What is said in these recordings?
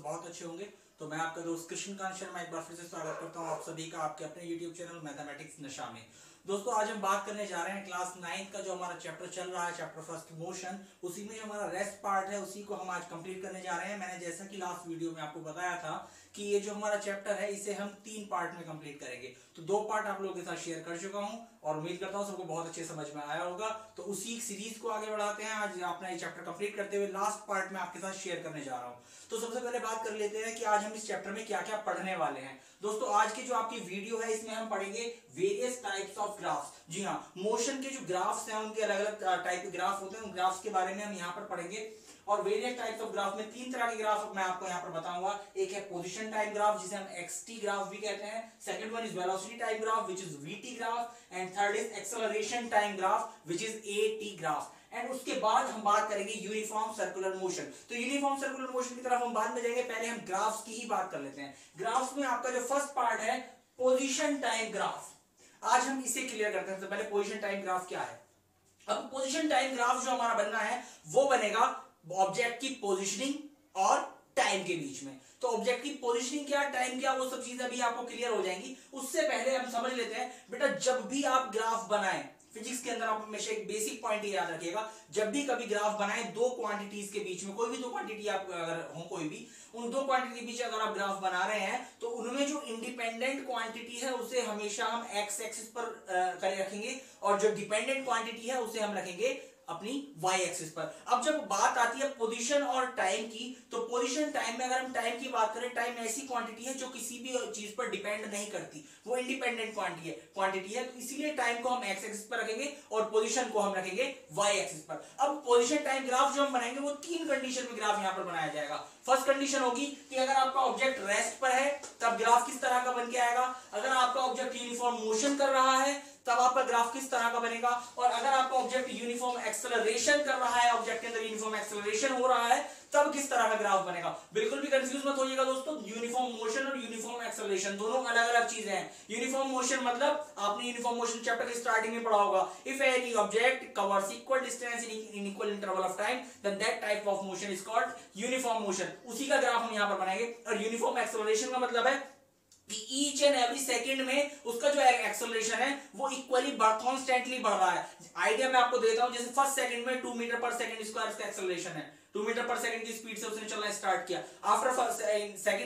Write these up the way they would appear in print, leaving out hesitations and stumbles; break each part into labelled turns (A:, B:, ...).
A: दोस्त बहुत अच्छे होंगे। तो मैं आपका दोस्त कृष्णकांत शर्मा एक बार फिर से स्वागत करता हूं आप सभी का आपके अपने YouTube चैनल मैथमेटिक्स नशा में। दोस्तों आज हम बात करने जा रहे हैं क्लास 9 का जो हमारा चैप्टर चल रहा है, चैप्टर फर्स्ट मोशन। उसी में हमारा रेस्ट पार्ट है, उसी को हम आज कंप्लीट करने जा रहे हैं। मैंने जैसा कि लास्ट वीडियो में आपको बताया था कि ये जो हमारा चैप्टर है इसे हम 3 पार्ट में कंप्लीट करेंगे। तो 2 पार्ट आप लोगों के साथ शेयर कर चुका हूं और उम्मीद करता हूं सबको बहुत अच्छे समझ में आया होगा। तो उसी सीरीज को आगे बढ़ाते हैं। आज अपना ये चैप्टर कंप्लीट करते हुए लास्ट पार्ट में आपके साथ शेयर करने जा रहा हूं। तो सबसे पहले बात कर लेते हैं कि आज हम इस चैप्टर में क्या क्या पढ़ने वाले हैं। दोस्तों आज की जो आपकी वीडियो है इसमें हम पढ़ेंगे वेरियस टाइप्स ऑफ ग्राफ्स। जी हाँ, मोशन के जो ग्राफ्स हैं उनके अलग अलग टाइप के ग्राफ होते हैं, उन ग्राफ्स के बारे में हम यहाँ पर पढ़ेंगे। और वेरियस टाइप्स ऑफ ग्राफ में 3 तरह के ग्राफ मैं आपको यहाँ पर बताऊंगा। एक है पोजीशन टाइम ग्राफ जिसे हम एक्सटी ग्राफ भी कहते हैं, second one is velocity time graph which is VT graph, and third is acceleration time graph which is eighty graph. And उसके बाद हम बात करेंगे यूनिफॉर्म सर्कुलर मोशन। तो यूनिफॉर्म सर्कुलर मोशन की तरफ हम बाद में जाएंगे, पहले हम ग्राफ्स की ही बात कर लेते हैं। ग्राफ्स में आपका जो फर्स्ट पार्ट है पोजीशन टाइम ग्राफ, आज हम इसे क्लियर करते हैं। सबसे पहले पोजीशन टाइम ग्राफ क्या है। अब पोजीशन टाइम ग्राफ जो हमारा बनना है वो बनेगा ऑब्जेक्ट की पोजीशनिंग और टाइम के बीच में। तो ऑब्जेक्ट की पोजीशनिंग क्या, टाइम क्या, वो सब चीजें अभी आपको क्लियर हो जाएंगी। उससे पहले हम समझ लेते हैं बेटा, जब भी आप ग्राफ बनाएं फिजिक्स के अंदर आप हमेशा एक बेसिक पॉइंट याद रखिएगा, जब भी कभी ग्राफ बनाएं दो क्वांटिटीज के बीच में, कोई भी दो क्वांटिटी आप अगर हो कोई भी, उन दो क्वांटिटी के बीच अगर आप ग्राफ बना रहे हैं तो उनमें जो इंडिपेंडेंट क्वांटिटी है उसे हमेशा हम एक्स एक्सिस पर करे रखेंगे और जो डिपेंडेंट क्वांटिटी है उसे हम रखेंगे अपनी y एक्सिस पर। अब जब बात आती है पोजीशन और टाइम की, तो पोजीशन टाइम में अगर हम टाइम की बात करें, टाइम ऐसी क्वांटिटी है जो किसी भी चीज पर डिपेंड नहीं करती, वो इंडिपेंडेंट क्वांटिटी है। तो इसीलिए टाइम को हम x एक्सिस पर रखेंगे और पोजीशन को हम रखेंगे y एक्सिस पर। अब पोजीशन टाइम ग्राफ जो हम बनाएंगे वो 3 कंडीशन में ग्राफ यहां पर बनाया जाएगा। फर्स्ट कंडीशन होगी कि अगर आपका ऑब्जेक्ट रेस्ट पर है तब ग्राफ किस तरह का बन के आएगा। अगर आपका ऑब्जेक्ट यूनिफॉर्म मोशन कर रहा है तब आपका ग्राफ किस तरह का बनेगा। और अगर आपका ऑब्जेक्ट यूनिफॉर्म एक्सेलरेशन कर रहा है, ऑब्जेक्ट के अंदर यूनिफॉर्म एक्सेलरेशन हो रहा है, तब किस तरह का ग्राफ बनेगा। बिल्कुल भी कंफ्यूज मत होइएगा दोस्तों, यूनिफॉर्म मोशन और यूनिफॉर्म एक्सेलरेशन दोनों अलग अलग चीजें हैं। यूनिफॉर्म मोशन मतलब आपने यूनिफॉर्म मोशन चैप्टर के स्टार्टिंग में पढ़ा होगा, if any object covers equal distance in equal interval of time then that type of motion is called uniform motion. उसी का ग्राफ हम यहां पर बनाएंगे। और यूनिफॉर्म एक्सेलरेशन का मतलब है कि ईच एंड एवरी सेकंड में उसका जो एक्सेलरेशन है वो इक्वली कॉन्स्टेंटली बढ़ रहा है। आइडिया मैं आपको देता हूं, जैसे फर्स्ट सेकंड में 2 मीटर पर सेकंड स्क्वायर इसका एक्सेलरेशन है, 2 मीटर पर सेकंड की स्पीड से उसने चलना स्टार्ट किया। आफ्टर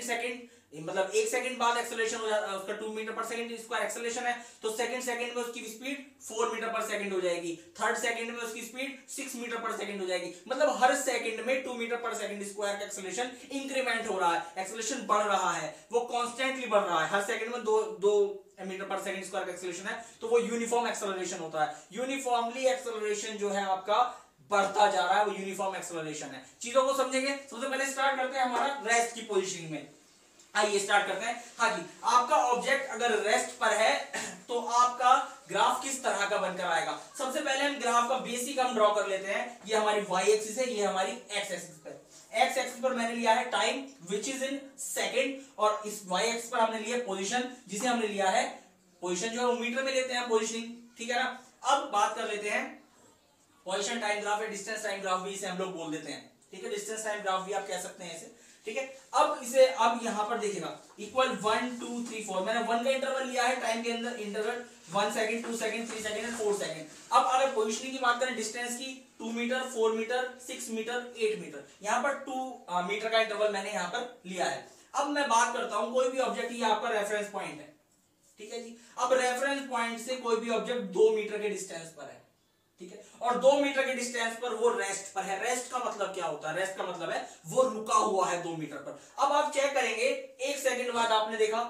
A: सेकंड मतलब 1 सेकंड बाद एक्सेलरेशन हो जाता है उसका, 2 metre per second square acceleration है, तो सेकंड में उसकी स्पीड 4 मीटर पर सेकंड हो जाएगी। थर्ड सेकंड में उसकी स्पीड 6 मीटर पर सेकंड हो जाएगी। मतलब हर सेकंड में 2 मीटर पर सेकंड स्क्वायर का एक्सेलरेशन इंक्रीमेंट हो रहा है, एक्सेलरेशन बढ़ रहा है, वो कॉन्स्टेंटली बढ़ रहा है। हर सेकंड में दो मीटर पर सेकंड स्क्वायर का एक्सेलरेशन है, तो वो यूनिफॉर्म एक्सेलरेशन होता है। यूनिफॉर्मली एक्सेलरेशन जो है आपका बढ़ता जा रहा है, वो यूनिफॉर्म एक्सेलरेशन है। चीजों को समझेंगे। सबसे पहले स्टार्ट करते हैं हमारा रेस्ट की पोजीशनिंग में। आइए स्टार्ट करते हैं। हाँ जी, आपका ऑब्जेक्ट अगर रेस्ट पर है तो आपका ग्राफ किस तरह का बनकर आएगा। सबसे पहले हम ग्राफ का बेसिक हम ड्रॉ कर लेते हैं। ये हमारी y एक्सिस है, ये हमारी x एक्सिस पर। x एक्सिस पर मैंने लिया है time which is in second, और इस y एक्सिस पर हमने लिया पोजीशन जिसे हमने लिया है, पोजीशन जो है वो मीटर में लेते हैं पोजीशनिंग, ठीक है ना। अब बात कर लेते हैं पोजीशन टाइम ग्राफ या डिस्टेंस टाइम ग्राफ भी इसे हम लोग बोल देते हैं, ठीक है। डिस्टेंस टाइम ग्राफ भी आप कह सकते हैं इसे, ठीक है। अब इसे अब यहां पर देखिएगा इक्वल 1 2 3 4, मैंने 1 का इंटरवल लिया है टाइम के अंदर, interval 1 second 2 second 3 second and 4 second. अब अगर पोजीशनिंग की बात करें डिस्टेंस की, 2 मीटर 4 मीटर 6 मीटर 8 मीटर, यहां पर 2 मीटर का इंटरवल मैंने यहां पर लिया है। अब मैं बात करता हूं, कोई भी ऑब्जेक्ट ये आपका रेफरेंस पॉइंट है, ठीक है जी। अब रेफरेंस पॉइंट से कोई भी ऑब्जेक्ट 2 मीटर के डिस्टेंस पर है, ठीक है, और 2 मीटर के डिस्टेंस पर वो रेस्ट पर है। रेस्ट का मतलब क्या होता है, रेस्ट का मतलब है वो रुका हुआ है 2 मीटर पर। अब आप चेक करेंगे 1 सेकंड बाद आपने देखा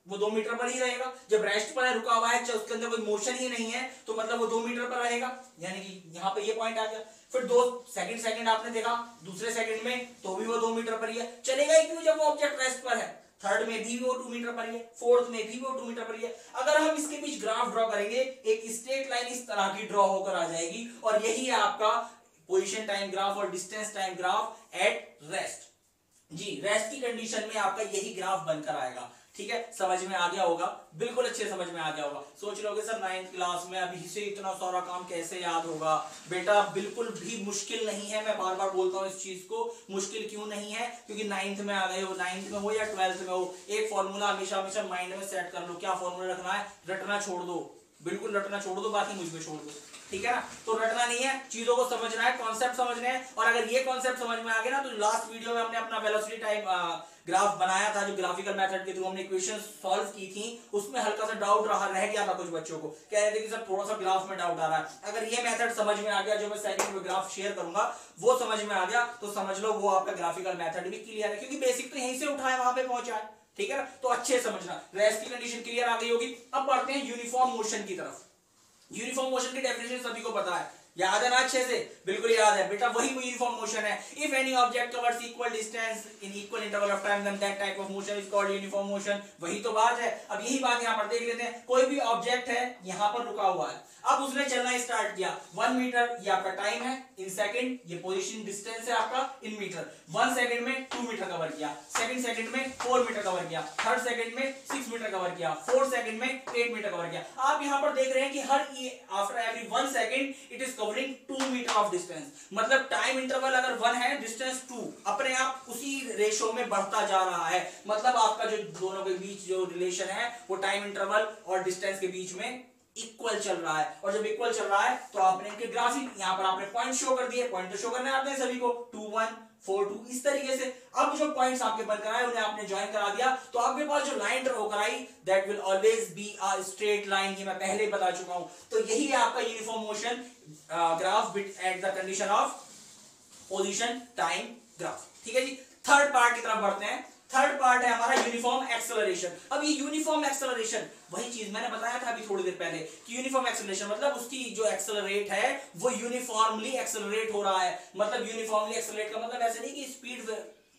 A: वो 2 मीटर पर ही रहेगा। जब रेस्ट पर है, रुका हुआ है, उसके अंदर कोई मोशन ही नहीं है, तो मतलब वो 2 मीटर पर रहेगा, यानी कि यहाँ पे ये पॉइंट आ गया। फिर 2 सेकंड आपने देखा, दूसरे सेकंड में तो भी वो 2 मीटर पर ही है, चलेगा ही क्यों जब वो ऑब्जेक्ट रेस्ट पर है। थर्ड में भी वो 2 मीटर पर ही है, फोर्थ में भी वो 2 मीटर पर ही है। अगर हम इसके बीच ग्राफ ड्रॉ करेंगे, एक स्ट्रेट लाइन इस तरह की ड्रॉ होकर आ जाएगी, और यही है आपका पोजीशन टाइम ग्राफ और distance time graph at rest. जी, रेस्ट की कंडीशन में आपका यही ग्राफ बनकर आएगा, ठीक है, समझ में आ गया होगा, बिल्कुल अच्छे समझ में आ गया होगा। सोच रहे होगे सर 9th क्लास में अभी से इतना सारा काम कैसे याद होगा। बेटा बिल्कुल भी मुश्किल नहीं है, मैं बार बार बोलता हूँ इस चीज को, मुश्किल क्यों नहीं है, क्योंकि 9th में आ गए हो, 9th में हो या 12th में हो, एक फॉर्मूला हमेशा हमेशा माइंड में सेट कर लो। क्या फॉर्मूला रखना है? रटना छोड़ दो, बिल्कुल रटना छोड़ दो, बाकी मुझ में छोड़ दो, ठीक है ना। तो रटना नहीं है, चीजों को समझना है, कॉन्सेप्ट समझने हैं। और अगर ये कॉन्सेप्ट समझ में आ गया ना, तो लास्ट वीडियो में हमने अपना वेलोसिटी टाइम ग्राफ बनाया था, जो ग्राफिकल मेथड के थ्रू हमने इक्वेशन सॉल्व की थी, उसमें हल्का सा डाउट रह गया था। कुछ बच्चों को कह रहे थे कि सर थोड़ा सा ग्राफ में डाउट आ रहा है। अगर ये मेथड समझ में आ गया, जो मैं सेकंड में ग्राफ शेयर करूंगा, वो समझ में आ गया, तो समझ लो वो आपका ग्राफिकल मेथड भी क्लियर है, क्योंकि बेसिक तो यहीं से उठाए वहां पे पहुंचा है, ठीक है ना। तो अच्छे समझना, रेस्ट की कंडीशन क्लियर आ गई होगी। अब बढ़ते हैं यूनिफॉर्म मोशन की तरफ। यूनिफॉर्म मोशन की डेफिनेशन सभी को पता है, याद है ना अच्छे से? बिल्कुल याद है बेटा, वही यूनिफॉर्म मोशन है। If any object covers equal distance in equal interval of time then that type of motion is called uniform motion. वही तो बात है। अब यही बात यहां पर देख लेते हैं। कोई भी ऑब्जेक्ट है, यहां पर रुका हुआ है, अब उसने चलना स्टार्ट किया। 1 मीटर ये आपका टाइम है इन सेकंड, ये पोजीशन डिस्टेंस है आपका इन मीटर। 1 सेकंड में 2 मीटर कवर किया, सेकंड सेकंड में 4 मीटर कवर किया, थर्ड सेकंड में 6 मीटर कवर किया, फोर्थ सेकंड में 8 मीटर कवर किया। आप यहां पर देख रहे हैं कि हर after every 1 second it is covering 2 metre of distance. मतलब टाइम इंटरवल अगर 1 है, डिस्टेंस 2, अपने आप उसी रेशो में बढ़ता जा रहा है। मतलब आपका जो दोनों के बीच जो रिलेशन है, वो टाइम इंटरवल और डिस्टेंस के बीच में इक्वल चल रहा है। और जब इक्वल चल रहा है, तो आपने इनके ग्राफिक यहां पर आपने पॉइंट शो कर दिए। पॉइंट तो शो करने आते हैं सभी को, 2 1 4 2, इस तरीके से। अब जो पॉइंट्स आपके बन कराए, उन्हें आपने ज्वाइन करा दिया, तो आपके पास जो लाइन ड्रॉ कराई, that will always be a straight line. ये मैं पहले ही बता चुका हूं। तो यही है आपका uniform motion graph at the condition of position time graph, ठीक है जी। थर्ड पार्ट की तरफ बढ़ते हैं। थर्ड पार्ट है हमारा यूनिफॉर्म एक्सेलरेशन। अब ये यूनिफॉर्म एक्सेलरेशन, वही चीज मैंने बताया था अभी थोड़ी देर पहले कि यूनिफॉर्म एक्सेलरेशन मतलब उसकी जो एक्सेलरेट है वो यूनिफॉर्मली एक्सेलरेट हो रहा है। मतलब यूनिफॉर्मली एक्सेलरेट का मतलब ऐसे नहीं कि स्पीड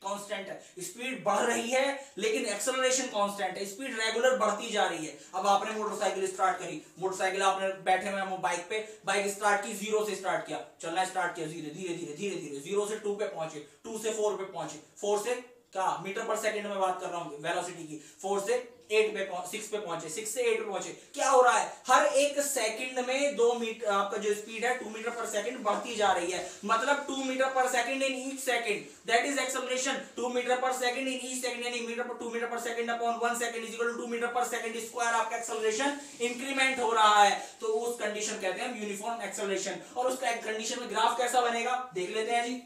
A: कांस्टेंट है, स्पीड बढ़ रही है लेकिन एक्सेलरेशन कांस्टेंट है, स्पीड रेगुलर बढ़ती जा रही है। अब आपने मोटरसाइकिल स्टार्ट करी, मोटरसाइकिल आपने बैठे हुए हैं बाइक पे, बाइक स्टार्ट की, 0 से स्टार्ट किया, चलना स्टार्ट किया, धीरे धीरे धीरे धीरे धीरे 0 से 2 पे पहुंचे, 2 से 4 पे पहुंचे, 4 से क्या मीटर पर सेकंड में बात कर रहा हूं वेलोसिटी की, 4 से 8 पे 6 पे पहुंचे, 6 से 8 पे पहुंचे। क्या हो रहा है? हर एक सेकंड में 2 मीटर आपका जो स्पीड है 2 मीटर पर सेकंड बढ़ती जा रही है। मतलब 2 metre per second in each second, that is acceleration. 2 metre per second in each second, यानी metre per 2 metre per second upon 1 second is equal to 2 metre per second square. आपका acceleration increment हो रहा है, तो उस condition कहते हैं uniform acceleration. और उस कंडीशन में ग्राफ कैसा बनेगा देख लेते हैं जी।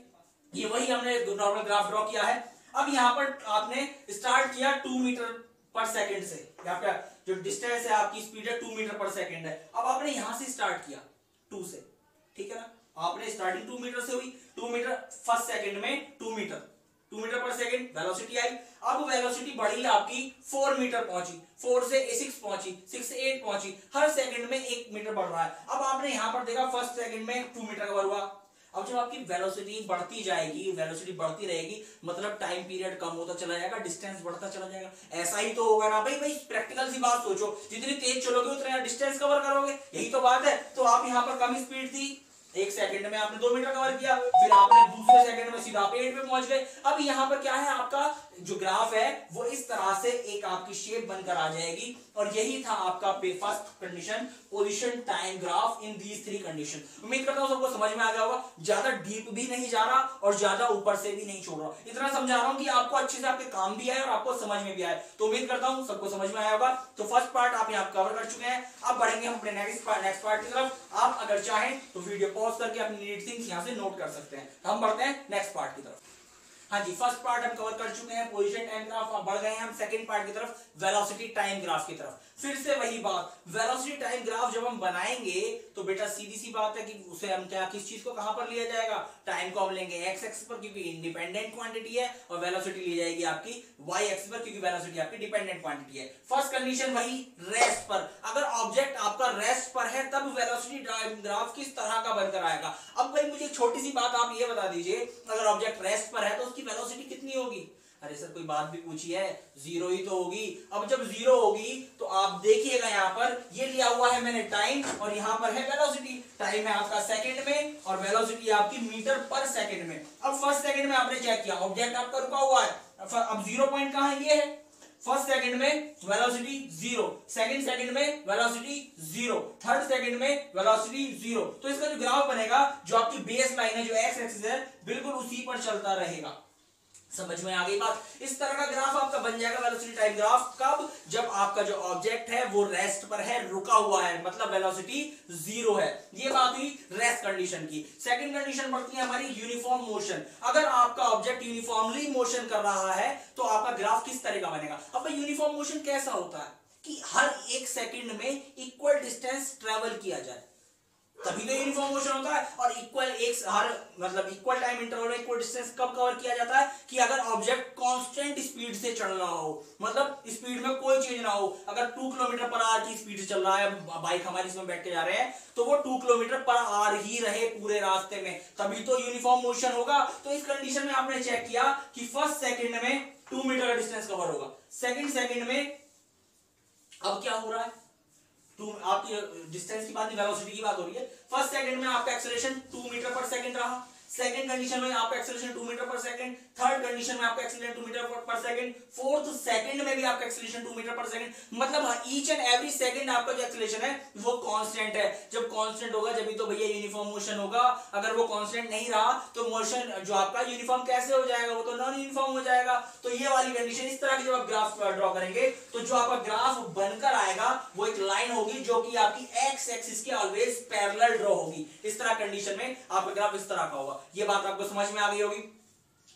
A: ये वही हमने नॉर्मल ग्राफ ड्रॉ किया है। अब यहां पर आपने स्टार्ट किया 2 मीटर पर सेकंड से, यहाँ पे जो डिस्टेंस है आपकी स्पीड है 2 मीटर पर सेकंड है। अब आपने यहां से स्टार्ट किया 2 से, ठीक है ना। आपने स्टार्टिंग 2 मीटर से हुई, 2 मीटर फर्स्ट सेकंड में 2 मीटर पर सेकंड वेलोसिटी आई। अब वेलोसिटी बढ़ी आपकी 4 मीटर पहुंची, 4 से 6 पहुंची, 6 से 8 पहुंची, हर सेकंड में 1 मीटर बढ़ रहा है। अब आपने यहां पर देखा फर्स्ट सेकंड में 2 मीटर कवर हुआ। अब जब आपकी वेलोसिटी बढ़ती जाएगी, वेलोसिटी बढ़ती रहेगी, मतलब टाइम पीरियड कम होता चला जाएगा, डिस्टेंस बढ़ता चला जाएगा। ऐसा ही तो होगा ना भाई। प्रैक्टिकल सी बात सोचो, जितनी तेज चलोगे उतना डिस्टेंस कवर करोगे, यही तो बात है। तो आप यहाँ पर कम स्पीड थी, 1 सेकंड में आपने 2 मीटर कवर किया, फिर आपने दूसरे सेकंड में सीधा आप 8 पे पहुंच गए। अब यहाँ पर क्या है, आपका जो ग्राफ है वो इस तरह से एक आपकी शेप बनकर आ जाएगी। और यही था आपका first condition, position time graph in these 3 condition. उम्मीद करता हूं सबको समझ में आ गया होगा। ज्यादा डीप भी नहीं जा रहा और ज्यादा ऊपर से भी नहीं छोड़ रहा, इतना समझा रहा हूं कि आपको अच्छे से आपके काम भी आए और आपको समझ में भी आए। तो उम्मीद करता हूं सबको समझ में आया होगा। तो फर्स्ट पार्ट आप यहाँ कवर कर चुके हैं। अब बढ़ेंगे हम अपने नेक्स्ट पार्ट की तरफ। आप अगर चाहें तो वीडियो पॉज करके अपनी नीड थिंग्स यहाँ से नोट कर सकते हैं। हम बढ़ते हैं नेक्स्ट पार्ट की तरफ। हाँ जी, फर्स्ट पार्ट हम कवर कर चुके हैं, पोजीशन टाइम ग्राफ। अब बढ़ गए हैं हम सेकंड पार्ट की तरफ, वेलोसिटी टाइम ग्राफ की तरफ। फिर से वही बात, वेलोसिटी टाइम ग्राफ जब हम बनाएंगे तो बेटा सीधी सी बात है कि उसे हम क्या, किस चीज को कहां पर लिया जाएगा, टाइम को हम लेंगे एक्स एक्सिस पर क्योंकि इंडिपेंडेंट क्वांटिटी है, और वेलोसिटी ली जाएगी आपकी वाई एक्सिस पर क्योंकि वेलोसिटी आपकी डिपेंडेंट क्वांटिटी है। फर्स्ट कंडीशन वही रेस्ट पर, अगर ऑब्जेक्ट आपका रेस्ट पर है तब वेलोसिटी टाइम ग्राफ किस तरह का बनकर आएगा। अब भाई मुझे छोटी सी बात आप ये बता दीजिए, अगर ऑब्जेक्ट रेस्ट पर है तो उसकी वेलोसिटी कितनी होगी? अरे सर कोई बात भी पूछी है, 0 ही तो होगी। अब जब 0 होगी तो आप देखिएगा यहाँ पर ये लिया हुआ है मैंने टाइम और यहाँ पर है वेलोसिटी। टाइम है आपका सेकंड में और वेलोसिटी आपकी मीटर पर सेकंड में। अब फर्स्ट सेकंड में आपने चेक किया, ऑब्जेक्ट आपका रुका हुआ है। अब 0 पॉइंट कहाँ है, ये है, फर्स्ट सेकंड में वेलोसिटी 0, सेकंड सेकंड में वेलोसिटी 0, थर्ड सेकंड में वेलोसिटी 0। तो इसका जो ग्राफ बनेगा, जो आपकी बेस लाइन है, जो एक्स एक्सिस है, बिल्कुल उसी पर चलता रहेगा। समझ में आ गई बात? इस तरह का ग्राफ आपका बन जाएगा वेलोसिटी टाइम ग्राफ। कब? जब आपका जो ऑब्जेक्ट है वो रेस्ट पर है, रुका हुआ है, मतलब वेलोसिटी 0 है। ये बात हुई रेस्ट कंडीशन की। सेकंड कंडीशन पड़ती है हमारी यूनिफॉर्म मोशन। अगर आपका ऑब्जेक्ट यूनिफॉर्मली मोशन कर रहा है तो आपका ग्राफ किस तरह का बनेगा? अब यूनिफॉर्म मोशन कैसा होता है कि हर एक सेकंड में इक्वल डिस्टेंस ट्रेवल किया जाए, तभी तो यूनिफॉर्म मोशन होता है। और इक्वल एक हर मतलब इक्वल टाइम इंटरवल में इक्वल डिस्टेंस कब कवर किया जाता है? कि अगर ऑब्जेक्ट कांस्टेंट स्पीड से चल रहा हो, मतलब स्पीड में कोई चेंज ना हो। अगर 2 किलोमीटर पर आवर की स्पीड से चल रहा है, बाइक हमारी इसमें बैठ के जा रहे हैं, तो वो 2 किलोमीटर पर आवर ही रहे पूरे रास्ते में, तभी तो यूनिफॉर्म मोशन होगा। तो इस कंडीशन में आपने चेक किया कि फर्स्ट सेकंड में 2 मीटर का डिस्टेंस कवर होगा, सेकंड सेकंड में अब क्या हो रहा है, आपकी डिस्टेंस की बात नहीं, वेलोसिटी की बात हो रही है। फर्स्ट सेकंड में आपका एक्सेलरेशन 2 मीटर पर सेकंड रहा, सेकंड कंडीशन में आपका acceleration 2 metre per second, third condition में आपका acceleration 2 metre per second, fourth second में भी आपका एक्सेलरेशन 2 मीटर पर सेकंड। मतलब ईच एंड एवरी सेकंड आपका जो एक्सेलरेशन है वो कांस्टेंट है। जब कांस्टेंट होगा जब तो भैया यूनिफॉर्म मोशन होगा। अगर वो कांस्टेंट नहीं रहा तो मोशन जो आपका यूनिफॉर्म कैसे हो जाएगा? वो तो नॉन यूनिफॉर्म हो जाएगा। तो ये वाली कंडीशन, इस तरह की जब आप ग्राफ ड्रॉ करेंगे तो जो आपका ग्राफ बनकर आएगा वो एक लाइन होगी जो कि आपकी एक्स एक्सिस के ऑलवेज पैरेलल ड्रॉ होगी। इस तरह कंडीशन में आपका ग्राफ इस तरह का होगा। ये बात आपको समझ में आ गई होगी।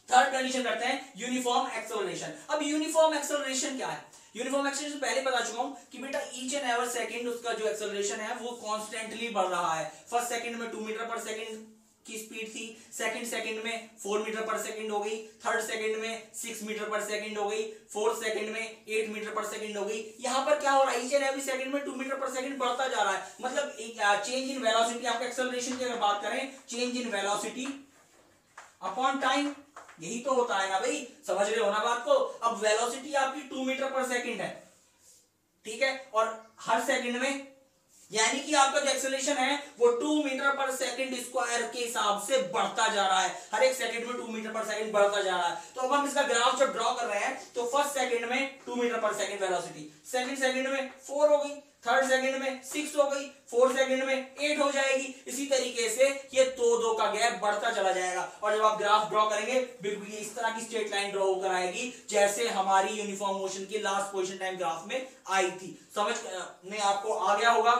A: थर्ड कंडीशन करते हैं यूनिफॉर्म एक्सेलरेशन। अब यूनिफॉर्म एक्सेलरेशन क्या है? यूनिफॉर्म एक्सेलरेशन पहले बता चुका हूं कि बेटा ईच एंड एवर सेकंड उसका जो एक्सेलरेशन है वो कांस्टेंटली बढ़ रहा है। फर्स्ट सेकंड में 2 मीटर पर सेकंड की स्पीड थी, सेकंड सेकंड में 4 मीटर पर सेकंड हो गई, थर्ड सेकंड में 6 मीटर पर सेकंड हो गई, फोर्थ सेकंड में 8 मीटर पर सेकंड हो गई। यहां पर क्या हो रहा है? ईच एंड एवरी सेकंड में 2 मीटर पर सेकंड बढ़ता जा रहा है। मतलब चेंज इन वेलोसिटी, आपका एक्सेलरेशन की अगर बात करें, change in velocity upon time, यही तो होता है ना भाई, समझ रहे हो ना बात को? अब वेलोसिटी आपकी 2 मीटर पर सेकंड है, ठीक है, और हर सेकंड में, यानी कि आपका जो एक्सेलरेशन है वो 2 मीटर पर सेकंड स्क्वायर के हिसाब से बढ़ता जा रहा है। हर एक सेकंड में 2 मीटर पर सेकंड बढ़ता जा रहा है। तो अब हम इसका ग्राफ जब ड्रॉ कर रहे हैं तो फर्स्ट सेकंड में 2 metre per second velocity, second second में 4 हो गई, थर्ड सेकंड में 6 हो गई, फोर्थ सेकंड में 8 हो जाएगी। इसी तरीके से ये दो का गैप बढ़ता चला जाएगा। और जब आप ग्राफ ड्रॉ करेंगे बिल्कुल ये इस तरह की स्ट्रेट लाइन ड्रॉ होकर आएगी जैसे हमारी यूनिफॉर्म मोशन की लास्ट पोजीशन टाइम ग्राफ में आई थी। समझ में आपको आ गया होगा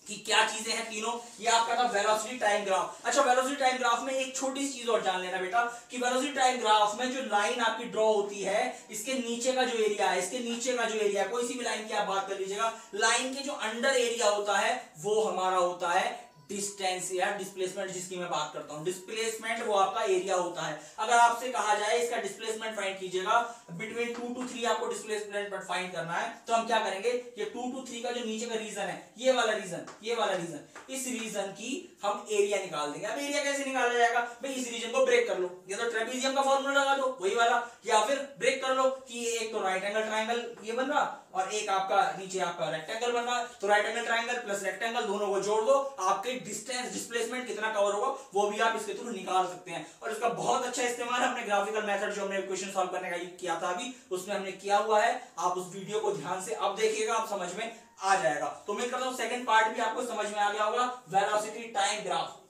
A: कि क्या चीजें हैं तीनों? ये आपका था वेलोसिटी टाइम ग्राफ। अच्छा, वेलोसिटी टाइम ग्राफ में एक छोटी सी चीज और जान लेना बेटा कि वेलोसिटी टाइम ग्राफ में जो लाइन आपकी ड्रॉ होती है, इसके नीचे का जो एरिया है, इसके नीचे का जो एरिया, कोई सी भी लाइन की आप बात कर लीजिएगा, लाइन के जो अंडर एरिया होता है वो हमारा होता है डिस्टेंस या डिस्प्लेसमेंट, जिसकी मैं बात करता हूं। डिस्प्लेसमेंट वो आपका एरिया होता है। अगर आपसे कहा जाए इसका डिस्प्लेसमेंट फाइंड कीजिएगा, बिटवीन 2 to 3 आपको डिस्प्लेसमेंट फाइंड करना है, तो हम क्या करेंगे? ये 2 to 3 का जो नीचे का रीजन है, ये वाला रीजन, इस रीजन की हम एरिया निकाल देंगे। अब एरिया कैसे निकाला जाएगा भाई? इस रीजन को ब्रेक कर लो, या तो ट्रेपेजियम का फॉर्मूला लगा दो वही वाला, या फिर ब्रेक कर लो कि एक तो राइट एंगल ट्राइंगल ये बन रहा और एक आपका नीचे आपका रेक्टेंगल बन रहा है, तो right angle triangle plus rectangle दोनों को जोड़ दो, आपके डिस्टेंस डिस्प्लेसमेंट कितना कवर होगा वो भी आप इसके थ्रू निकाल सकते हैं। और इसका बहुत अच्छा इस्तेमाल हमने ग्राफिकल मेथड जो हमने इक्वेशन सॉल्व करने का किया था अभी, उसमें हमने किया हुआ है। आप उस वीडियो को ध्यान से अब देखिएगा, आप समझ में आ जाएगा। तो मैं करता हूं सेकंड पार्ट भी आपको समझ में आ गया होगा, velocity time graph.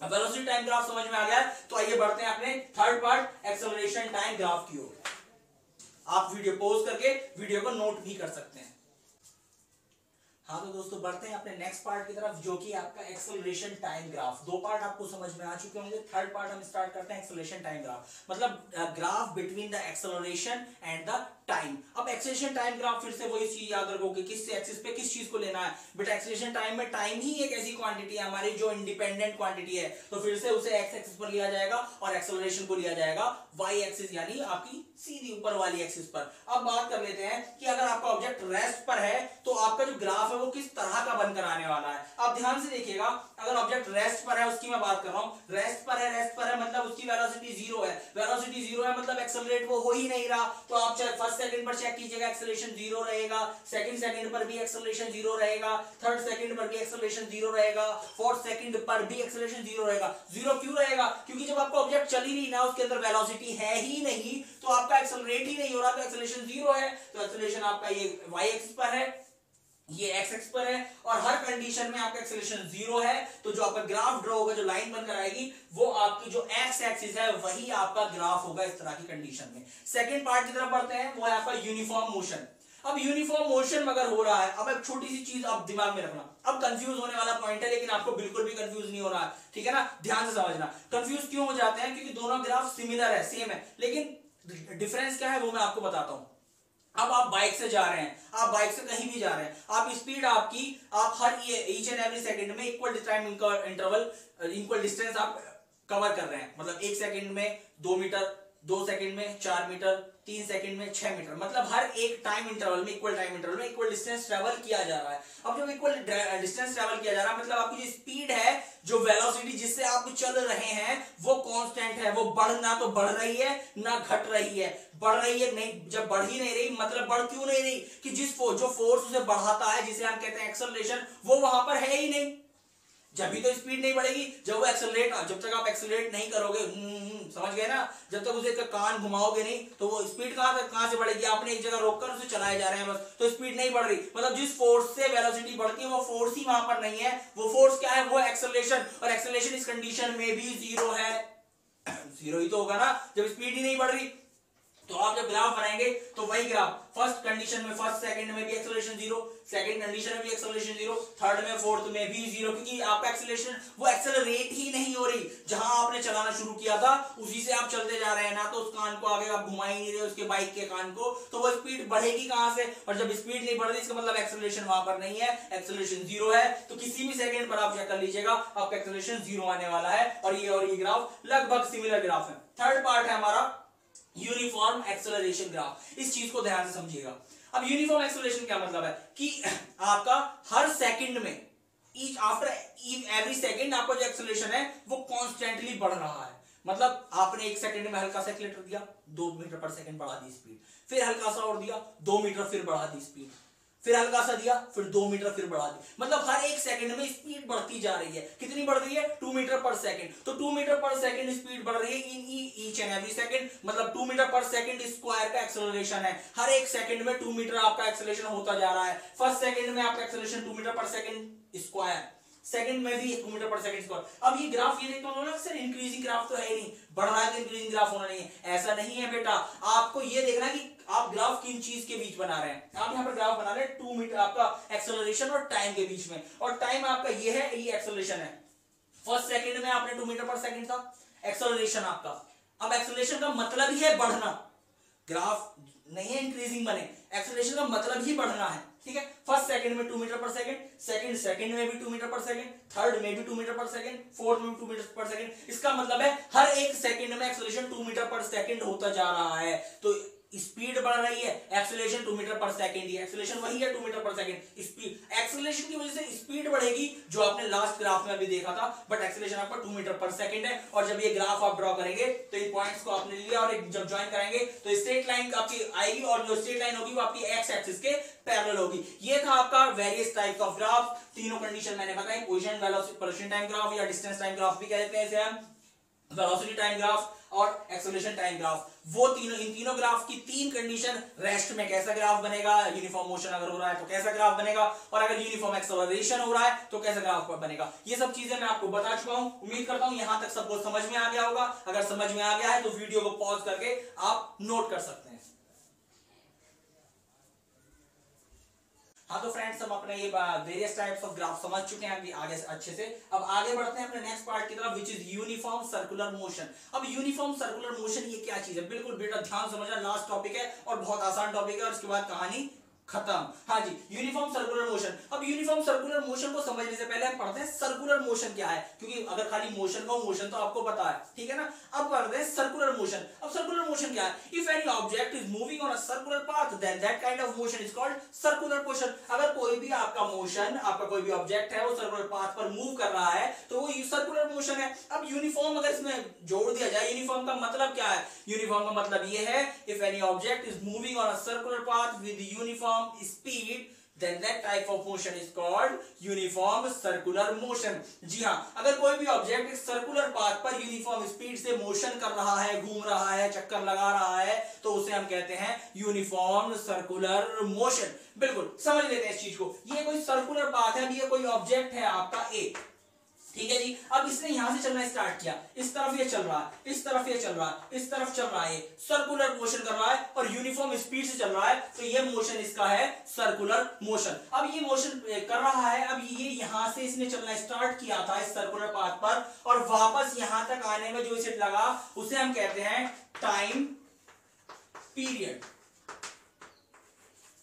A: Velocity time graph समझ में आ गया है तो आइए बढ़ते हैं अपने third part acceleration time graph की ओर। आप वीडियो पॉज करके वीडियो को नोट भी कर सकते हैं। हाँ तो दोस्तों बढ़ते हैं अपने नेक्स्ट पार्ट की तरफ, जो कि आपका एक्सेलरेशन टाइम ग्राफ। दो पार्ट आपको समझ में आ चुके होंगे, थर्ड पार्ट हम स्टार्ट करते हैं एक्सेलरेशन टाइम ग्राफ, मतलब graph between the acceleration and the time. अब एक्सेलरेशन टाइम ग्राफ फिर से वही चीज याद रखो कि किस एक्सिस पे किस चीज को लेना है। बट एक्सेलरेशन टाइम में टाइम ही एक ऐसी क्वांटिटी है हमारी जो इंडिपेंडेंट क्वांटिटी है, तो फिर से उसे एक्स एक्सिस पर लिया जाएगा और एक्सेलरेशन को लिया जाएगा वाई एक्सिस, यानी आपकी सीधी ऊपर वाली एक्सिस पर। अब बात कर लेते हैं कि अगर आपका ऑब्जेक्ट रेस्ट पर है तो आपका जो ग्राफ है वो किस तरह का बनकर आने वाला है। आप ध्यान से देखिएगा, अगर ऑब्जेक्ट रेस्ट पर है, उसकी मैं बात कर रहा हूं, रेस्ट पर है मतलब उसकी वेलोसिटी 0 है, वेलोसिटी 0 है मतलब एक्सेलरेट वो हो ही नहीं रहा। तो आप चाहे फर्स्ट सेकंड पर चेक कीजिएगा एक्सेलरेशन 0 रहेगा, सेकंड सेकंड पर भी एक्सेलरेशन 0 रहेगा, थर्ड सेकंड पर भी एक्सेलरेशन 0 रहेगा, फोर्थ सेकंड पर भी एक्सेलरेशन 0 रहेगा। 0 क्यों रहेगा? क्योंकि जब आपका ऑब्जेक्ट चल ही नहीं ना, उसके अंदर वेलोसिटी है ही नहीं, तो आपका एक्सेलरेट ही नहीं हो रहा, तो एक्सेलरेशन 0 है। तो एक्सेलरेशन आपका ये y एक्सिस पर है, ये x एक्सिस पर है, और हर कंडीशन में आपका एक्सेलरेशन 0 है। तो जो आपका ग्राफ ड्रॉ होगा, जो लाइन बनकर आएगी, वो आपकी जो x एक्सिस है वही आपका ग्राफ होगा इस तरह की कंडीशन में। सेकंड पार्ट की तरफ बढ़ते हैं, वो है आपका यूनिफॉर्म मोशन। अब यूनिफॉर्म मोशन अगर हो रहा है, अब एक छोटी सी चीज आप दिमाग में रखना, अब कंफ्यूज होने वाला पॉइंट है, लेकिन आपको बिल्कुल भी कंफ्यूज नहीं हो रहा है, ठीक है ना, ध्यान से समझना। कंफ्यूज क्यों हो जाते हैं? क्योंकि दोनों ग्राफ सिमिलर है, सेम है, लेकिन डिफरेंस क्या है वो मैं आपको बताता हूं। अब आप बाइक से जा रहे हैं, आप बाइक से कहीं भी जा रहे हैं, आप स्पीड आपकी, आप हर ईच एंड एवरी सेकंड में equal time interval, equal distance आप कवर कर रहे हैं। मतलब 1 सेकंड में 2 मीटर, 2 सेकंड में 4 मीटर, 3 सेकंड में 6 मीटर, मतलब हर एक टाइम इंटरवल में, इक्वल टाइम इंटरवल में इक्वल डिस्टेंस ट्रेवल किया जा रहा है। अब जब इक्वल डिस्टेंस ट्रेवल किया जा रहा है, मतलब आपकी जो स्पीड है, जो वेलोसिटी जिससे आप चल रहे हैं, वो कांस्टेंट है, वो बढ़ना तो बढ़ रही है ना घट रही है। बढ़ रही है नहीं, जब बढ़ ही नहीं रही, मतलब बढ़ क्यों नहीं रही? कि जो फोर्स उसे बढ़ाता है, जिसे हम कहते हैं एक्सेलरेशन, वो वहां पर है ही नहीं, जब भी तो स्पीड नहीं बढ़ेगी। जब वो एक्सेलरेट, जब तक आप एक्सेलरेट नहीं करोगे, समझ गए ना, जब तक उसे कान घुमाओगे नहीं, तो वो स्पीड कहां से बढ़ेगी? आपने एक जगह रोककर उसे चलाए जा रहे हैं बस, तो स्पीड नहीं बढ़ रही। मतलब जिस फोर्स से वेलोसिटी बढ़ती है, वो फोर्स ही वहां पर नहीं है। वो फोर्स क्या है? वो एक्सेलरेशन, और एक्सेलरेशन इस कंडीशन में भी 0 है। 0 ही तो होगा ना, जब स्पीड ही नहीं बढ़ रही। तो आप जब ग्राफ बनाएंगे तो वही ग्राफ, फर्स्ट कंडीशन में, फर्स्ट सेकंड में भी एक्सेलरेशन 0, सेकंड कंडीशन में भी एक्सेलरेशन 0, थर्ड में, फोर्थ में भी 0, क्योंकि आपका एक्सेलरेशन वो एक्सेलरेट ही नहीं हो रही। जहां आपने चलाना शुरू किया था उसी से आप चलते जा रहे हैं ना, तो उस कान को आगे आप घुमा ही नहीं रहे, उसके बाइक के कान को, तो वो स्पीड बढ़ेगी कहां से? और जब स्पीड नहीं बढ़ रही, इसका मतलब एक्सेलरेशन वहां पर नहीं है, एक्सेलरेशन 0 है। तो किसी भी सेकंड पर आप चेक कर लीजिएगा, आपका एक्सेलरेशन 0 आने वाला है। और ये ग्राफ लगभग सिमिलर ग्राफ है। थर्ड पार्ट है हमारा यूनिफॉर्म एक्सेलरेशन ग्राफ। इस चीज को ध्यान से समझिएगा। अब यूनिफॉर्म एक्सेलरेशन क्या मतलब है? कि आपका हर सेकंड में, ईच आफ्टर एवरी सेकंड, आपका जो एक्सेलरेशन है वो कॉन्स्टेंटली बढ़ रहा है। मतलब आपने 1 सेकंड में हल्का सा एक्सेलरेटर दिया, 2 मीटर पर सेकंड बढ़ा दी स्पीड, फिर हल्का सा और दिया, 2 मीटर फिर बढ़ा दी स्पीड, फिर हल्का सा दिया, फिर 2 मीटर फिर बढ़ा दी। मतलब हर एक सेकंड में स्पीड बढ़ती जा रही है। कितनी बढ़ रही है? 2 मीटर पर सेकंड। तो 2 मीटर पर सेकंड स्पीड बढ़ रही है in each and every second, मतलब 2 मीटर पर सेकंड स्क्वायर का एक्सेलरेशन है। हर एक सेकंड में 2 मीटर आपका एक्सेलरेशन होता जा रहा है। फर्स्ट सेकंड में आपका acceleration 2 metre per second square, second में भी 2 मीटर पर सेकंड स्क्वायर। अब ये ग्राफ, ये देखते हो ना सर, इंक्रीजिंग ग्राफ तो है ही नहीं, बढ़ रहा है तो इंक्रीजिंग ग्राफ होना नहीं है, ऐसा नहीं है बेटा। आपको ये देखना कि आप ग्राफ किन चीज के बीच बना रहे हैं। आप यहाँ पर ग्राफ बना रहे हैं 2 मीटर आपका एक्सेलरेशन और टाइम के बीच में, और टाइम आपका ये है, ये एक्सेलरेशन है। फर्स्ट सेकंड में आपने 2 मीटर पर सेकंड था एक्सेलरेशन आपका। अब एक्सेलरेशन का मतलब ही है बढ़ना, ग्राफ नहीं है इंक्रीजिंग बने, एक्सेलरेशन का मतलब ही बढ़ना है, ठीक है। फर्स्ट सेकंड में 2 मीटर पर सेकंड, सेकंड में भी 2 मीटर पर सेकंड, थर्ड में भी 2 मीटर पर सेकंड, फोर्थ में भी 2 मीटर पर सेकंड। इसका मतलब है हर एक सेकंड में एक्सेलरेशन 2 मीटर पर सेकंड होता जा रहा है। तो स्पीड बढ़ रही है, एक्सेलरेशन 2 मीटर पर सेकंड ही, एक्सेलरेशन वही है 2 metre per second. Speed, acceleration की वजह से स्पीड बढ़ेगी, जो आपने लास्ट ग्राफ में अभी देखा था, बट एक्सेलरेशन आपका 2 मीटर पर सेकंड है। और जब ये ग्राफ आप ड्रॉ करेंगे तो इन पॉइंट्स को आपने लिया और जब ज्वाइन कराएंगे तो स्ट्रेट लाइन आपकी आएगी, और जो स्ट्रेट लाइन होगी वो आपकी एक्स एक्सिस के पैरेलल होगी। ये था आपका वेरियस टाइप ऑफ ग्राफ। तीनों कंडीशन मैंने बताई, position, velocity, position time graph या डिस्टेंस टाइम ग्राफ भी कहते हैं इसे हम, वेलोसिटी टाइम ग्राफ और एक्सेलरेशन टाइम ग्राफ। वो तीनों, इन तीनों ग्राफ की 3 कंडीशन, रेस्ट में कैसा ग्राफ बनेगा, यूनिफॉर्म मोशन अगर हो रहा है तो कैसा ग्राफ बनेगा, और अगर यूनिफॉर्म एक्सेलरेशन हो रहा है तो कैसा ग्राफ बनेगा। ये सब चीजें मैं आपको बता चुका हूं। उम्मीद करता हूं यहां तक सबको समझ में आ गया होगा। अगर समझ में आ गया है तो वीडियो को पॉज करके आप नोट कर सकते हैं। हाँ तो फ्रेंड्स, हम अपने ये वेरियस टाइप्स ऑफ ग्राफ समझ चुके हैं अभी आगे अच्छे से। अब आगे बढ़ते हैं अपने नेक्स्ट पार्ट की तरफ, which is uniform circular motion. अब यूनिफॉर्म सर्कुलर मोशन ये क्या चीज है? बिल्कुल बेटा ध्यान समझना, लास्ट टॉपिक है और बहुत आसान टॉपिक है, और उसके बाद कहानी खत्म। हाँ जी, यूनिफॉर्म सर्कुलर मोशन। अब अब यूनिफॉर्म सर्कुलर मोशन को समझने से पहले हम पढ़ते हैं सर्कुलर मोशन क्या है, क्योंकि अगर खाली मोशन का मोशन तो आपको पता है, ठीक है ना। अब पढ़ते हैं सर्कुलर मोशन। अब सर्कुलर मोशन क्या है? If any object is moving on a circular path then that kind of motion is called circular motion. अगर कोई भी आपका मोशन, आपका कोई भी ऑब्जेक्ट है वो सर्कुलर पाथ पर मूव कर रहा है तो वो सर्कुलर मोशन है। अब यूनिफॉर्म अगर इसमें जोड़ दिया जाए, यूनिफॉर्म का मतलब क्या है? यूनिफॉर्म का मतलब ये है if any object is moving on a circular path with uniform speed then that type of motion is called uniform circular motion। जी हाँ, अगर कोई भी ऑब्जेक्ट एक सर्कुलर पाथ पर यूनिफॉर्म स्पीड से मोशन कर रहा है, घूम रहा है, चक्कर लगा रहा है, तो उसे हम कहते हैं यूनिफॉर्म सर्कुलर मोशन। बिल्कुल समझ लेते हैं इस चीज को। ये कोई सर्कुलर पाथ है, ये कोई ऑब्जेक्ट है आपका ए, ठीक है जी। अब इसने यहां से चलना स्टार्ट किया, इस तरफ ये चल रहा है, इस तरफ ये चल रहा है, इस तरफ चल रहा है, सर्कुलर मोशन कर रहा है और यूनिफॉर्म स्पीड से चल रहा है, तो ये मोशन इसका है सर्कुलर मोशन। अब ये मोशन कर रहा है, अब ये यहां से इसने चलना स्टार्ट किया था इस सर्कुलर पाथ पर और वापस यहां तक आने में जो इसे लगा उसे हम कहते हैं टाइम पीरियड,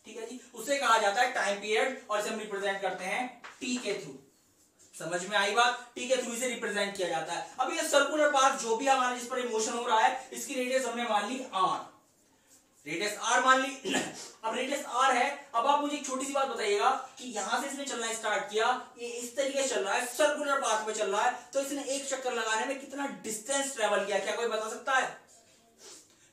A: ठीक है जी। उसे कहा जाता है टाइम पीरियड और इसे हम रिप्रेजेंट करते हैं टी के थ्रू। समझ में आई बात? टी के थ्रू से रिप्रेजेंट किया जाता है। अब ये सर्कुलर पाथ जो भी हमारा जिस पर मोशन हो रहा है, इसकी रेडियस हमने मान ली आर, रेडियस आर मान ली। अब रेडियस आर है, अब आप मुझे एक छोटी सी बात बताइएगा कि यहां से इसने चलना स्टार्ट किया, ये इस तरीके से चल रहा है, सर्कुलर पाथ पे चल रहा है, तो इसने एक चक्कर लगाने में कितना डिस्टेंस ट्रेवल किया, क्या कोई बता सकता है?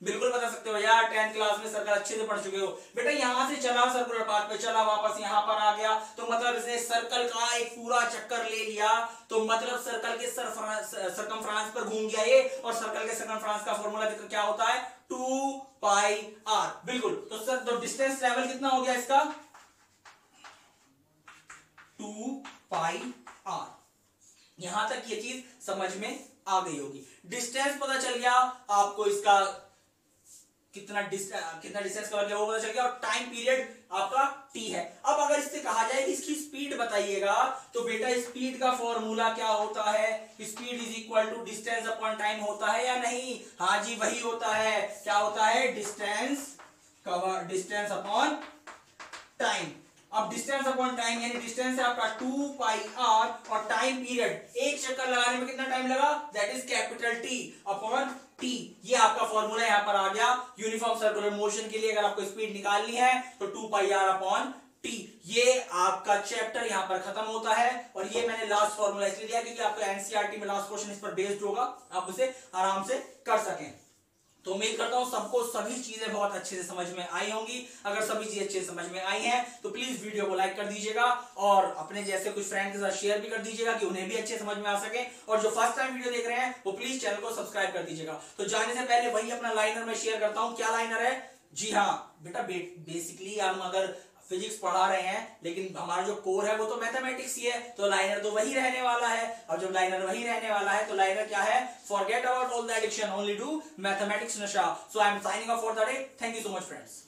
A: बिल्कुल बता सकते हो यार, 10th क्लास में सर्कल अच्छे से पढ़ चुके हो। बेटा यहां से चला सर्कुलर पाथ पे, चला वापस यहां पर आ गया, तो मतलब इसने सर्कल का एक पूरा चक्कर ले लिया, तो मतलब सर्कल के सरकमफ्रेंस पर घूम गया ये, और सर्कल के सरकमफ्रेंस का फॉर्मूला क्या होता है? 2 पाई आर। बिल्कुल, तो सर तो डिस्टेंस ट्रेवल कितना हो गया इसका? 2 पाई आर। यहां तक ये चीज समझ में आ गई होगी। डिस्टेंस पता चल गया आपको, इसका कितना डिस्टेंस कवर किया वो पता चल गया, और टाइम पीरियड आपका टी है। अब अगर इससे कहा जाए कि इसकी स्पीड बताइएगा, तो बेटा स्पीड का फॉर्मूला क्या होता है? Speed is equal to distance upon time होता है या नहीं? हाँ जी, वही होता है। क्या होता है? Distance upon time. अब डिस्टेंस अपॉन टाइम यानी डिस्टेंस है आपका 2 पाई आर और टाइम पीरियड, एक चक्कर लगाने में कितना टाइम लगा? That is capital T upon T. ये आपका फॉर्मूला यहां पर आ गया यूनिफॉर्म सर्कुलर मोशन के लिए। अगर आपको स्पीड निकालनी है तो 2 पाई आर अपॉन टी। ये आपका चैप्टर यहां पर खत्म होता है, और ये मैंने लास्ट फॉर्मूला इसलिए दिया क्योंकि आपका एनसीईआरटी में लास्ट क्वेश्चन इस पर बेस्ड होगा, आप उसे आराम से कर सकें। तो उम्मीद करता हूं सबको सभी चीजें बहुत अच्छे से समझ में आई होंगी। अगर सभी चीजें अच्छे से समझ में आई हैं तो प्लीज वीडियो को लाइक कर दीजिएगा और अपने जैसे कुछ फ्रेंड के साथ शेयर भी कर दीजिएगा कि उन्हें भी अच्छे समझ में आ सके। और जो फर्स्ट टाइम वीडियो देख रहे हैं वो प्लीज चैनल को सब्सक्राइब कर दीजिएगा। तो जाने से पहले वही अपना लाइनर में शेयर करता हूं। क्या लाइनर है? जी हाँ बेटा, बेसिकली हम अगर फिजिक्स पढ़ा रहे हैं लेकिन हमारा जो कोर है वो तो मैथमेटिक्स ही है, तो लाइनर तो वही रहने वाला है। और जब लाइनर वही रहने वाला है तो लाइनर क्या है? Forget about all the addiction, only do mathematics नशा। So I am signing off for the day. Thank you so much friends.